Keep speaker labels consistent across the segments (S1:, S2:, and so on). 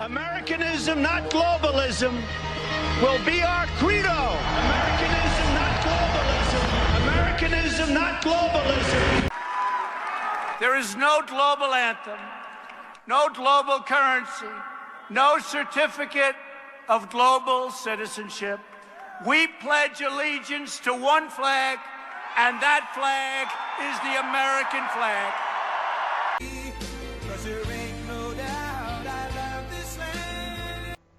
S1: Americanism, not globalism, will be our credo. Americanism, not globalism. Americanism, not globalism.
S2: There is no global anthem, no global currency, no certificate of global citizenship. We pledge allegiance to one flag, and that flag is the American flag.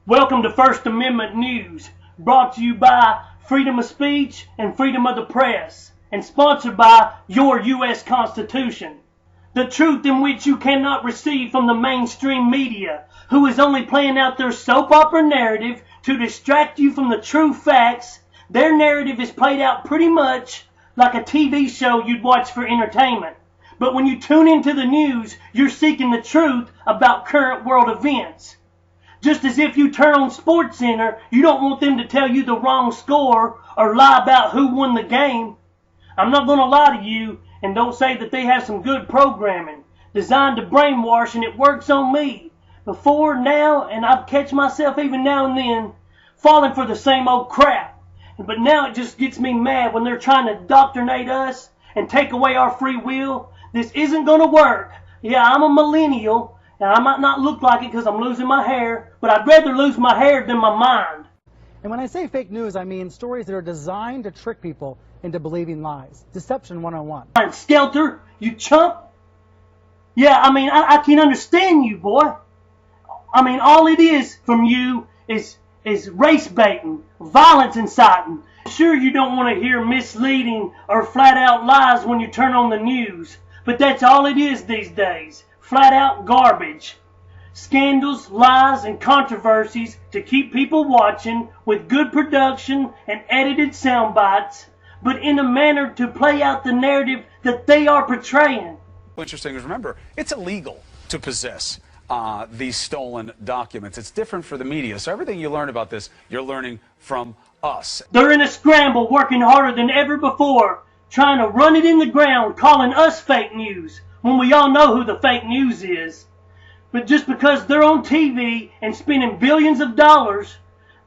S3: Welcome to First Amendment News, brought to you by freedom of speech and freedom of the press, and sponsored by your U.S. Constitution. The truth in which you cannot receive from the mainstream media, who is only playing out their soap opera narrative to distract you from the true facts. Their narrative is played out pretty much like a TV show you'd watch for entertainment. But when you tune into the news, you're seeking the truth about current world events. Just as if you turn on SportsCenter, you don't want them to tell you the wrong score or lie about who won the game. I'm not going to lie to you and don't say that they have some good programming designed to brainwash, and it works on me. Before, now, and I catch myself even now and then falling for the same old crap. But now it just gets me mad when they're trying to indoctrinate us and take away our free will. This isn't going to work. Yeah, I'm a millennial. Now, I might not look like it because I'm losing my hair, but I'd rather lose my hair than my mind.
S4: And when I say fake news, I mean stories that are designed to trick people into believing lies. Deception 101.
S3: Skelter, you chump. Yeah, I mean, I can understand you, boy. I mean, all it is from you is race baiting, violence inciting. Sure, you don't want to hear misleading or flat out lies when you turn on the news, but that's all it is these days. Flat out garbage. Scandals, lies, and controversies to keep people watching with good production and edited sound bites, but in a manner to play out the narrative that they are portraying.
S5: What's interesting is, remember, it's illegal to possess these stolen documents. It's different for the media. So everything you learn about this, you're learning from us.
S3: They're in a scramble, working harder than ever before, trying to run it in the ground, calling us fake news, when we all know who the fake news is. But just because they're on TV and spending billions of dollars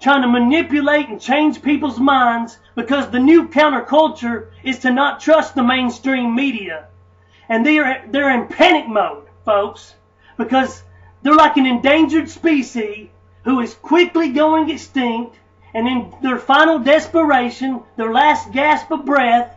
S3: trying to manipulate and change people's minds, because the new counterculture is to not trust the mainstream media. And they're in panic mode, folks, because they're like an endangered species who is quickly going extinct, and in their final desperation, their last gasp of breath,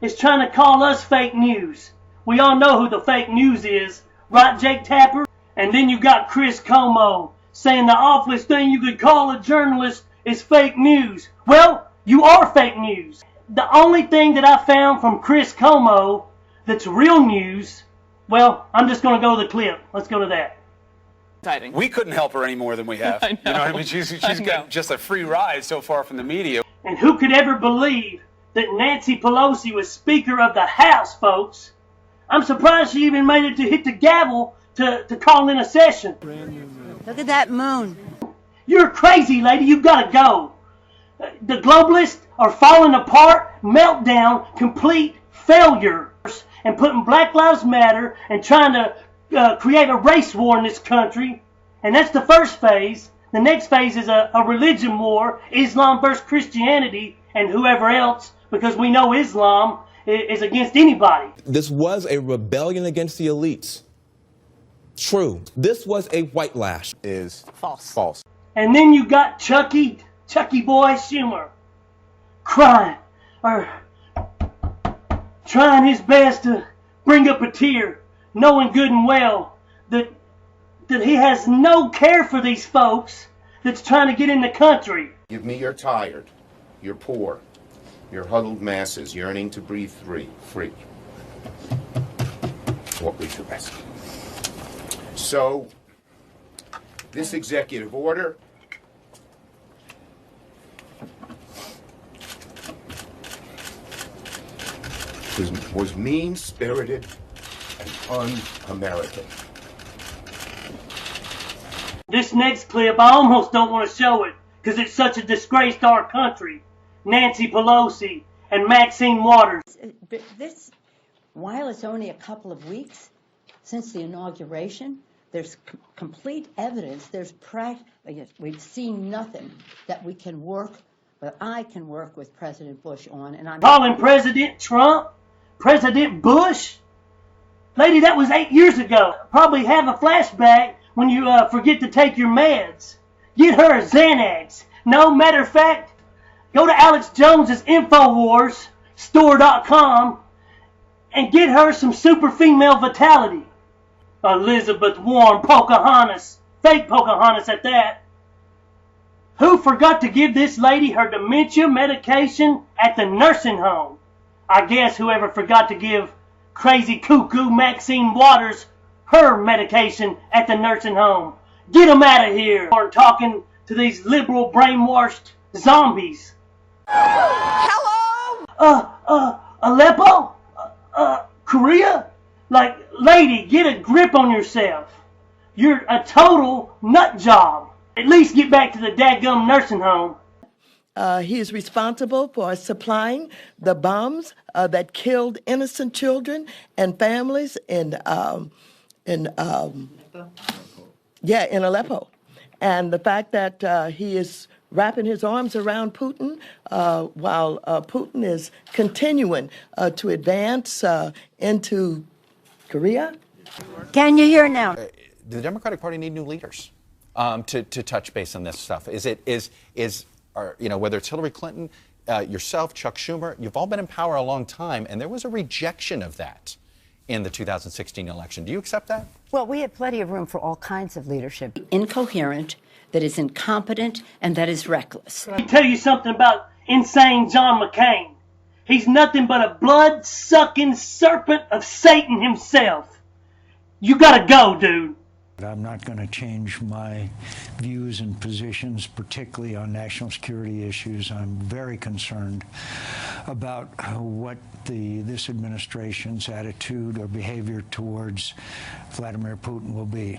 S3: is trying to call us fake news. We all know who the fake news is, right, Jake Tapper? And then you got Chris Como saying the awfulest thing you could call a journalist is fake news. Well, you are fake news. The only thing that I found from Chris Como that's real news, well, I'm just going to go to the clip. Let's go to that.
S5: Exciting. We couldn't help her any more than we have. You know what I mean? She's got just a free ride so far from the media.
S3: And who could ever believe that Nancy Pelosi was Speaker of the House, folks? I'm surprised she even made it to hit the gavel to call in a session.
S6: Look at that moon.
S3: You're crazy, lady. You've got to go. The globalists are falling apart, meltdown, complete failure, and putting Black Lives Matter and trying to create a race war in this country. And that's the first phase. The next phase is a religion war, Islam versus Christianity and whoever else, because we know Islam is against anybody.
S7: This was a rebellion against the elites. True. This was a white lash.
S5: Is
S6: false.
S3: And then you got Chucky Boy Schumer crying or trying his best to bring up a tear, knowing good and well that he has no care for these folks that's trying to get in the country.
S8: Give me you're tired, you're poor, you're huddled masses yearning to breathe free. What was the rest? So, this executive order was mean-spirited and un-American.
S3: This next clip, I almost don't want to show it because it's such a disgrace to our country. Nancy Pelosi and Maxine Waters.
S6: While it's only a couple of weeks since the inauguration, There's complete evidence. We've seen nothing that we can work, but I can work with President Bush on. And I'm
S3: calling President Trump, President Bush. Lady, that was 8 years ago. Probably have a flashback when you forget to take your meds. Get her a Xanax. No, matter of fact, go to Alex Jones's Infowars store.com and get her some super female vitality. Elizabeth Warren Pocahontas. Fake Pocahontas at that. Who forgot to give this lady her dementia medication at the nursing home? I guess whoever forgot to give crazy cuckoo Maxine Waters her medication at the nursing home. Get them out of here. Or talking to these liberal brainwashed zombies.
S9: Hello?
S3: Aleppo? Korea? Like, lady, get a grip on yourself. You're a total nut job. At least get back to the dadgum nursing home.
S9: He is responsible for supplying the bombs that killed innocent children and families in Aleppo. And the fact that he is wrapping his arms around Putin while Putin is continuing to advance into Korea.
S6: Can you hear now?
S10: The Democratic Party need new leaders to touch base on this stuff. Whether it's Hillary Clinton, yourself, Chuck Schumer, you've all been in power a long time, and there was a rejection of that in the 2016 election. Do you accept that?
S6: Well, we have plenty of room for all kinds of leadership. Incoherent, that is incompetent, and that is reckless.
S3: Let me tell you something about insane John McCain. He's nothing but a blood-sucking serpent of Satan himself. You gotta go, dude.
S11: I'm not going to change my views and positions, particularly on national security issues. I'm very concerned about what this administration's attitude or behavior towards Vladimir Putin will be.